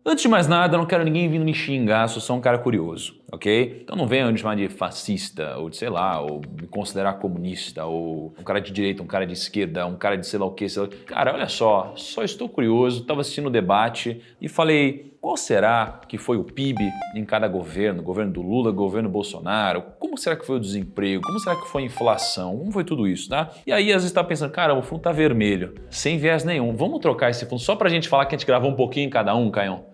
Antes de mais nada, eu não quero ninguém vindo me xingar, sou só um cara curioso, ok? Então não venham me chamar de fascista, ou de sei lá, ou me considerar comunista, ou um cara de direita, um cara de esquerda, um cara de sei lá o que, sei lá. Cara, olha só estou curioso, estava assistindo o debate e falei, qual será que foi o PIB em cada governo? Governo do Lula, governo Bolsonaro? Como será que foi o desemprego? Como será que foi a inflação? Como foi tudo isso, tá? E aí às vezes tá pensando, cara, o fundo tá vermelho, sem viés nenhum. Vamos trocar esse fundo só pra gente falar que a gente gravou um pouquinho em cada um, Caião?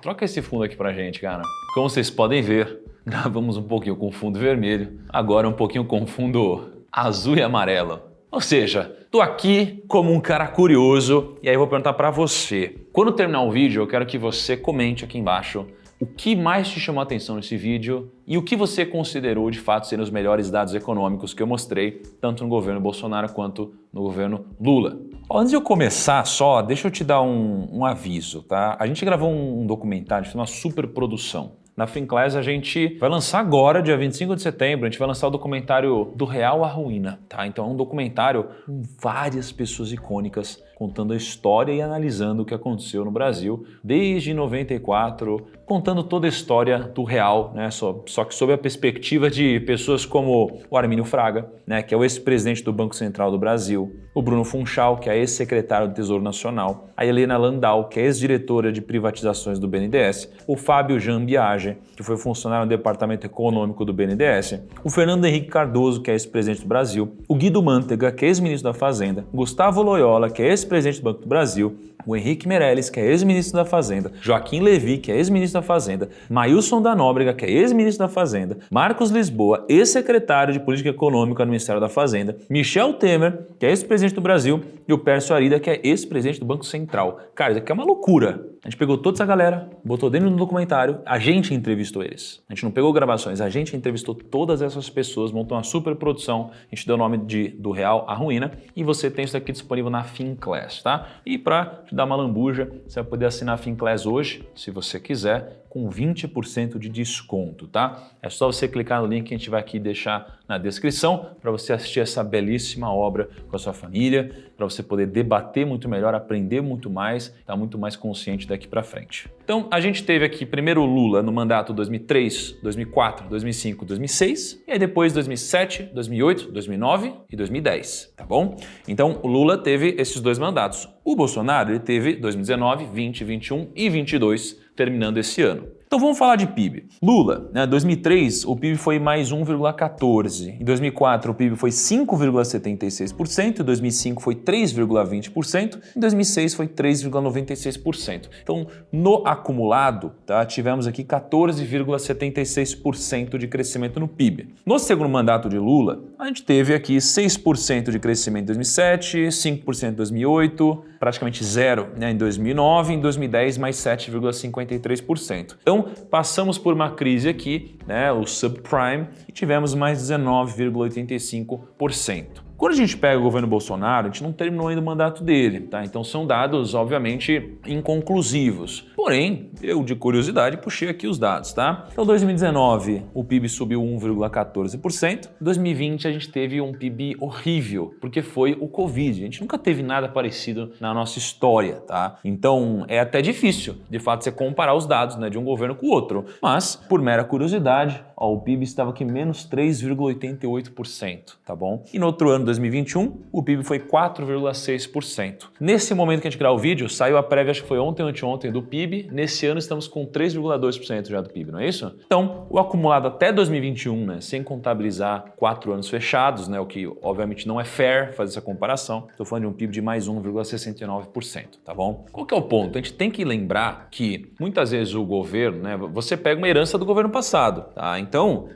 Troca esse fundo aqui pra gente, cara. Como vocês podem ver, gravamos um pouquinho com fundo vermelho, agora um pouquinho com fundo azul e amarelo. Ou seja, tô aqui como um cara curioso e aí eu vou perguntar pra você. Quando terminar o vídeo, eu quero que você comente aqui embaixo o que mais te chamou a atenção nesse vídeo e o que você considerou de fato serem os melhores dados econômicos que eu mostrei, tanto no governo Bolsonaro quanto no governo Lula. Antes de eu começar só, deixa eu te dar um aviso, tá? A gente gravou um documentário, foi uma super produção. Na Finclass a gente vai lançar agora, dia 25 de setembro, a gente vai lançar o documentário Do Real à Ruína, tá? Então é um documentário com várias pessoas icônicas contando a história e analisando o que aconteceu no Brasil desde 94, contando toda a história do real, né? Só que sob a perspectiva de pessoas como o Armínio Fraga, né? Que é o ex-presidente do Banco Central do Brasil, o Bruno Funchal, que é ex-secretário do Tesouro Nacional, a Helena Landau, que é ex-diretora de privatizações do BNDES, o Fábio Jean Biagi, que foi funcionário do Departamento Econômico do BNDES, o Fernando Henrique Cardoso, que é ex-presidente do Brasil, o Guido Mantega, que é ex-ministro da Fazenda, Gustavo Loyola, que é ex-presidente do Banco do Brasil, o Henrique Meirelles, que é ex-ministro da Fazenda, Joaquim Levy, que é ex-ministro da Fazenda, Maílson da Nóbrega, que é ex-ministro da Fazenda, Marcos Lisboa, ex-secretário de Política Econômica no Ministério da Fazenda, Michel Temer, que é ex-presidente do Brasil, e o Pércio Arida, que é ex-presidente do Banco Central. Cara, isso aqui é uma loucura. A gente pegou toda essa galera, botou dentro do documentário, a gente entrevistou eles. A gente não pegou gravações, a gente entrevistou todas essas pessoas, montou uma super produção, a gente deu o nome Do Real à Ruína, e você tem isso aqui disponível na Finclass, tá? E para te dar uma lambuja, você vai poder assinar a Finclass hoje, se você quiser, com 20% de desconto, tá? É só você clicar no link que a gente vai aqui deixar na descrição para você assistir essa belíssima obra com a sua família, para você poder debater muito melhor, aprender muito mais, estar muito mais consciente daqui para frente. Então, a gente teve aqui primeiro o Lula no mandato 2003, 2004, 2005, 2006, e aí depois 2007, 2008, 2009 e 2010, tá bom? Então, o Lula teve esses dois mandatos. O Bolsonaro, ele teve 2019, 20, 21 e 22, terminando esse ano. Então vamos falar de PIB. Lula, né, 2003 o PIB foi mais 1,14%, em 2004 o PIB foi 5,76%, em 2005 foi 3,20%, em 2006 foi 3,96%. Então no acumulado, tá, tivemos aqui 14,76% de crescimento no PIB. No segundo mandato de Lula, a gente teve aqui 6% de crescimento em 2007, 5% em 2008, praticamente zero, né, em 2009, em 2010 mais 7,53%. Então, passamos por uma crise aqui, né, o subprime, e tivemos mais 19,85%. Quando a gente pega o governo Bolsonaro, a gente não terminou ainda o mandato dele, tá? Então são dados, obviamente, inconclusivos. Porém, eu de curiosidade puxei aqui os dados, tá? Então 2019 o PIB subiu 1,14%, 2020 a gente teve um PIB horrível, porque foi o Covid. A gente nunca teve nada parecido na nossa história, tá? Então é até difícil, de fato, você comparar os dados, né, de um governo com o outro. Mas, por mera curiosidade, ó, o PIB estava aqui menos 3,88%, tá bom? E no outro ano, 2021, o PIB foi 4,6%. Nesse momento que a gente grava o vídeo, saiu a prévia, acho que foi ontem ou anteontem, do PIB. Nesse ano estamos com 3,2% já do PIB, não é isso? Então, o acumulado até 2021, né, sem contabilizar 4 anos fechados, né, o que obviamente não é fair fazer essa comparação, estou falando de um PIB de mais 1,69%, tá bom? Qual que é o ponto? A gente tem que lembrar que muitas vezes o governo, né, você pega uma herança do governo passado, tá? Então,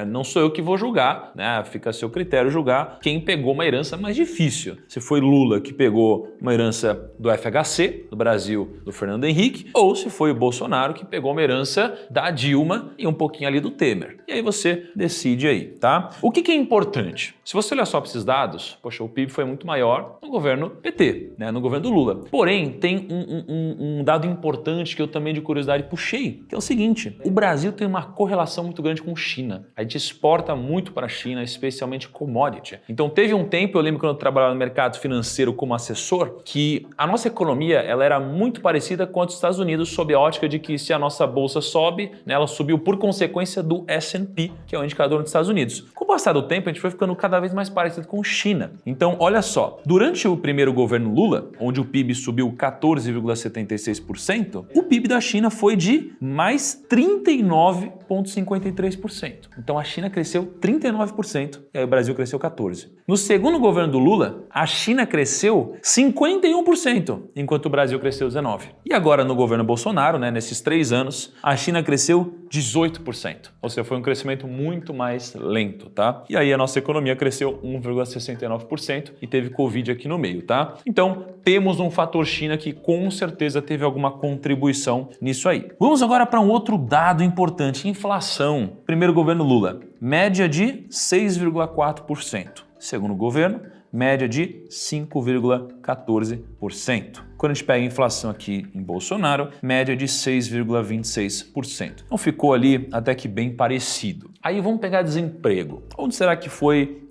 não sou eu que vou julgar, né, fica a seu critério julgar quem pegou uma herança mais difícil. Se foi Lula que pegou uma herança do FHC, do Brasil, do Fernando Henrique, ou se foi o Bolsonaro que pegou uma herança da Dilma e um pouquinho ali do Temer. E aí você decide aí, tá? O que é importante? Se você olhar só para esses dados, poxa, o PIB foi muito maior no governo PT, né, no governo do Lula. Porém, tem um dado importante que eu também de curiosidade puxei, que é o seguinte: o Brasil tem uma correlação muito grande com China. A gente exporta muito para a China, especialmente commodity. Então teve Teve um tempo, eu lembro quando eu trabalhava no mercado financeiro como assessor, que a nossa economia ela era muito parecida com a dos Estados Unidos, sob a ótica de que se a nossa bolsa sobe, né, ela subiu por consequência do S&P, que é o indicador dos Estados Unidos. Com o passar do tempo, a gente foi ficando cada vez mais parecido com China. Então, olha só, durante o primeiro governo Lula, onde o PIB subiu 14,76%, o PIB da China foi de mais 39,53%. Então, a China cresceu 39% e aí o Brasil cresceu 14%. No segundo governo do Lula, a China cresceu 51%, enquanto o Brasil cresceu 19%. E agora no governo Bolsonaro, né, nesses 3 anos, a China cresceu 18%. Ou seja, foi um crescimento muito mais lento, tá? E aí a nossa economia cresceu 1,69% e teve Covid aqui no meio, tá? Então, temos um fator China que com certeza teve alguma contribuição nisso aí. Vamos agora para um outro dado importante, inflação. Primeiro governo Lula, média de 6,4%. Segundo governo, média de 5,14%. Quando a gente pega a inflação aqui em Bolsonaro, média de 6,26%. Então ficou ali até que bem parecido. Aí vamos pegar desemprego. Onde será que foi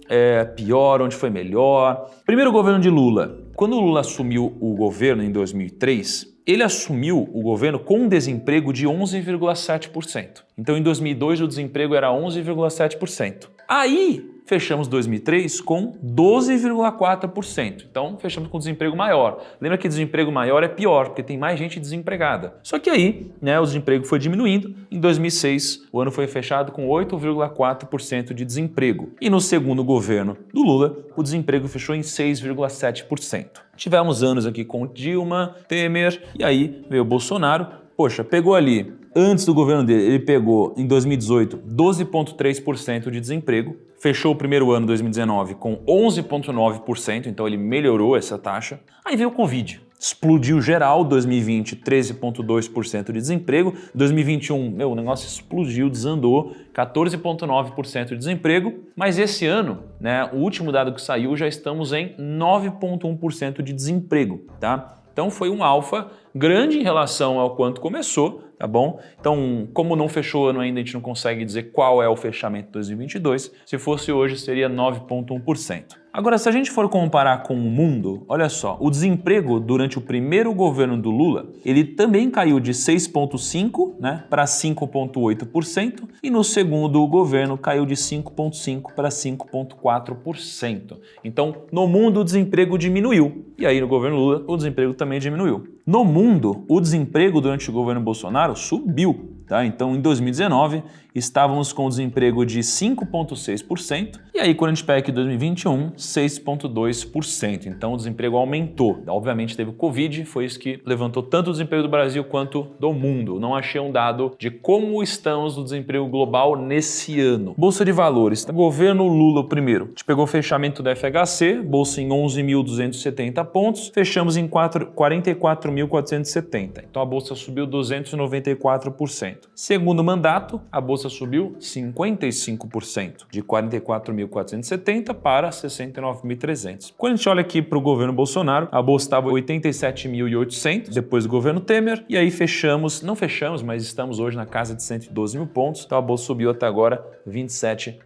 pior, onde foi melhor? Primeiro governo de Lula. Quando o Lula assumiu o governo em 2003, ele assumiu o governo com um desemprego de 11,7%. Então em 2002 o desemprego era 11,7%. Aí fechamos 2003 com 12,4%. Então, fechamos com desemprego maior. Lembra que desemprego maior é pior, porque tem mais gente desempregada. Só que aí, né, o desemprego foi diminuindo. Em 2006, o ano foi fechado com 8,4% de desemprego. E no segundo governo do Lula, o desemprego fechou em 6,7%. Tivemos anos aqui com Dilma, Temer, e aí veio o Bolsonaro. Poxa, pegou ali, antes do governo dele, ele pegou em 2018 12,3% de desemprego, fechou o primeiro ano, 2019, com 11,9%, então ele melhorou essa taxa. Aí veio o Covid. Explodiu geral, 2020, 13,2% de desemprego. 2021, o negócio explodiu, desandou, 14,9% de desemprego. Mas esse ano, né, o último dado que saiu, já estamos em 9,1% de desemprego, tá? Então foi um alfa grande em relação ao quanto começou, tá bom? Então, como não fechou o ano ainda, a gente não consegue dizer qual é o fechamento de 2022. Se fosse hoje, seria 9,1%. Agora, se a gente for comparar com o mundo, olha só, o desemprego durante o primeiro governo do Lula, ele também caiu de 6,5%, né, para 5,8%, e no segundo governo caiu de 5,5% para 5,4%. Então, no mundo, o desemprego diminuiu. E aí, no governo Lula, o desemprego também diminuiu. No mundo, o desemprego durante o governo Bolsonaro subiu, tá? Então, em 2019, estávamos com o desemprego de 5,6%, e aí quando a gente pega aqui 2021, 6,2%. Então, o desemprego aumentou. Obviamente, teve o Covid, foi isso que levantou tanto o desemprego do Brasil quanto do mundo. Não achei um dado de como estamos no desemprego global nesse ano. Bolsa de Valores, governo Lula primeiro. A gente pegou o fechamento da FHC, bolsa em 11.270 pontos, fechamos em 44.470. Então, a bolsa subiu 294%. Segundo mandato, a bolsa subiu 55%, de 44.470 para 69.300. Quando a gente olha aqui para o governo Bolsonaro, a bolsa estava 87.800, depois do governo Temer, e aí não fechamos, mas estamos hoje na casa de 112 mil pontos, então a bolsa subiu até agora 27%.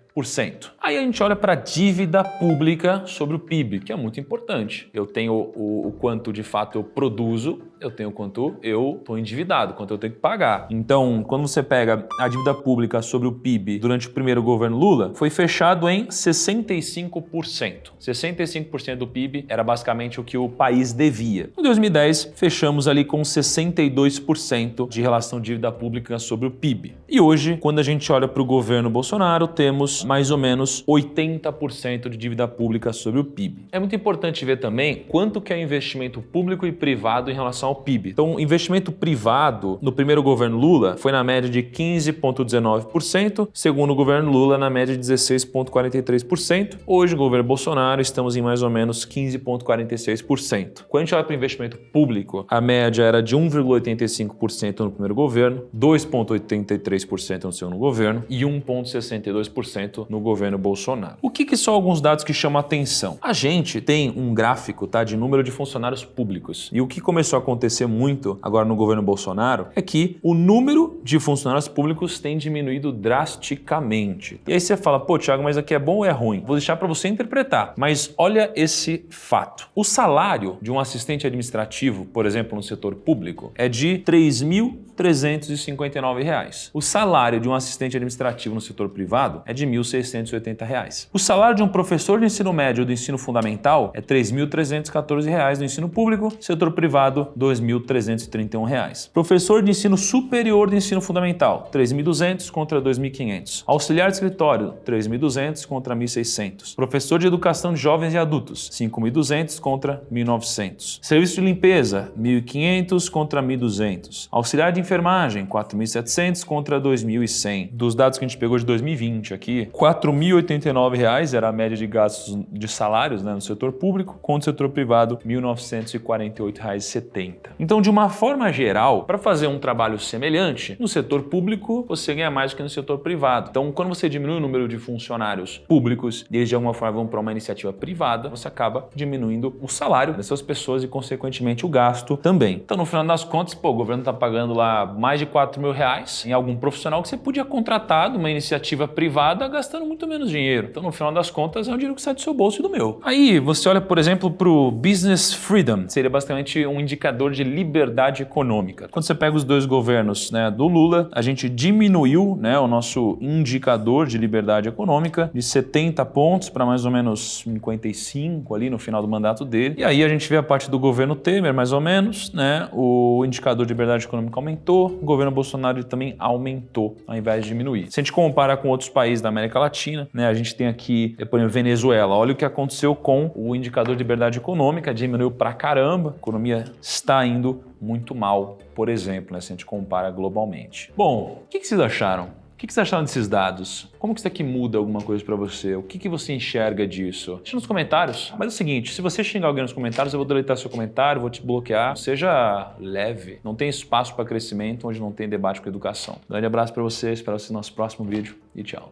Aí a gente olha para a dívida pública sobre o PIB, que é muito importante. Eu tenho o quanto de fato eu produzo, eu tenho o quanto eu estou endividado, quanto eu tenho que pagar. Então, quando você pega a dívida pública sobre o PIB durante o primeiro governo Lula, foi fechado em 65%. 65% do PIB era basicamente o que o país devia. Em 2010, fechamos ali com 62% de relação dívida pública sobre o PIB. E hoje, quando a gente olha para o governo Bolsonaro, temos mais ou menos 80% de dívida pública sobre o PIB. É muito importante ver também quanto que é investimento público e privado em relação ao PIB. Então, investimento privado no primeiro governo Lula foi na média de 15,19%, segundo o governo Lula na média de 16,43%. Hoje, no governo Bolsonaro, estamos em mais ou menos 15,46%. Quando a gente olha para o investimento público, a média era de 1,85% no primeiro governo, 2,83% no segundo governo e 1,62% no governo Bolsonaro. O que são alguns dados que chamam a atenção? A gente tem um gráfico, tá, de número de funcionários públicos. E o que começou a acontecer acontecer muito agora no governo Bolsonaro é que o número de funcionários públicos tem diminuído drasticamente. E aí você fala, pô, Thiago, mas aqui é bom ou é ruim? Vou deixar para você interpretar. Mas olha esse fato. O salário de um assistente administrativo, por exemplo, no setor público, é de R$ 3.359. O salário de um assistente administrativo no setor privado é de R$ 1.680. O salário de um professor de ensino médio ou do ensino fundamental é R$ 3.314 no ensino público, setor privado R$ 2.331. Professor de ensino superior de ensino fundamental, R$ 3.200 contra R$ 2.500. Auxiliar de escritório, R$ 3.200 contra R$ 1.600. Professor de educação de jovens e adultos, R$ 5.200 contra R$ 1.900. Serviço de limpeza, R$ 1.500 contra R$ 1.200. Auxiliar de enfermagem, R$ 4.700 contra R$ 2.100. Dos dados que a gente pegou de 2020 aqui, R$ 4.089 era a média de gastos de salários, né, no setor público, contra o setor privado, R$ 1.948,70. Então, de uma forma geral, para fazer um trabalho semelhante, no setor público você ganha mais do que no setor privado. Então, quando você diminui o número de funcionários públicos e eles de alguma forma vão para uma iniciativa privada, você acaba diminuindo o salário dessas pessoas e, consequentemente, o gasto também. Então, no final das contas, pô, o governo está pagando lá mais de R$ 4.000 em algum profissional que você podia contratar de uma iniciativa privada gastando muito menos dinheiro. Então, no final das contas, é um dinheiro que sai do seu bolso e do meu. Aí, você olha, por exemplo, para o Business Freedom, seria basicamente um indicador de liberdade econômica. Quando você pega os dois governos, né, do Lula, a gente diminuiu, né, o nosso indicador de liberdade econômica de 70 pontos para mais ou menos 55 ali no final do mandato dele. E aí a gente vê a parte do governo Temer, mais ou menos, né, o indicador de liberdade econômica aumentou, o governo Bolsonaro também aumentou, ao invés de diminuir. Se a gente compara com outros países da América Latina, né, a gente tem aqui, por exemplo, Venezuela. Olha o que aconteceu com o indicador de liberdade econômica, diminuiu pra caramba, a economia está indo muito mal, por exemplo, né, se a gente compara globalmente. Bom, o que vocês acharam? O que vocês acharam desses dados? Como que isso aqui muda alguma coisa para você? O que você enxerga disso? Deixa nos comentários. Mas é o seguinte, se você xingar alguém nos comentários, eu vou deletar seu comentário, vou te bloquear. Seja leve. Não tem espaço para crescimento onde não tem debate com educação. Grande abraço para você, espero você no nosso próximo vídeo e tchau.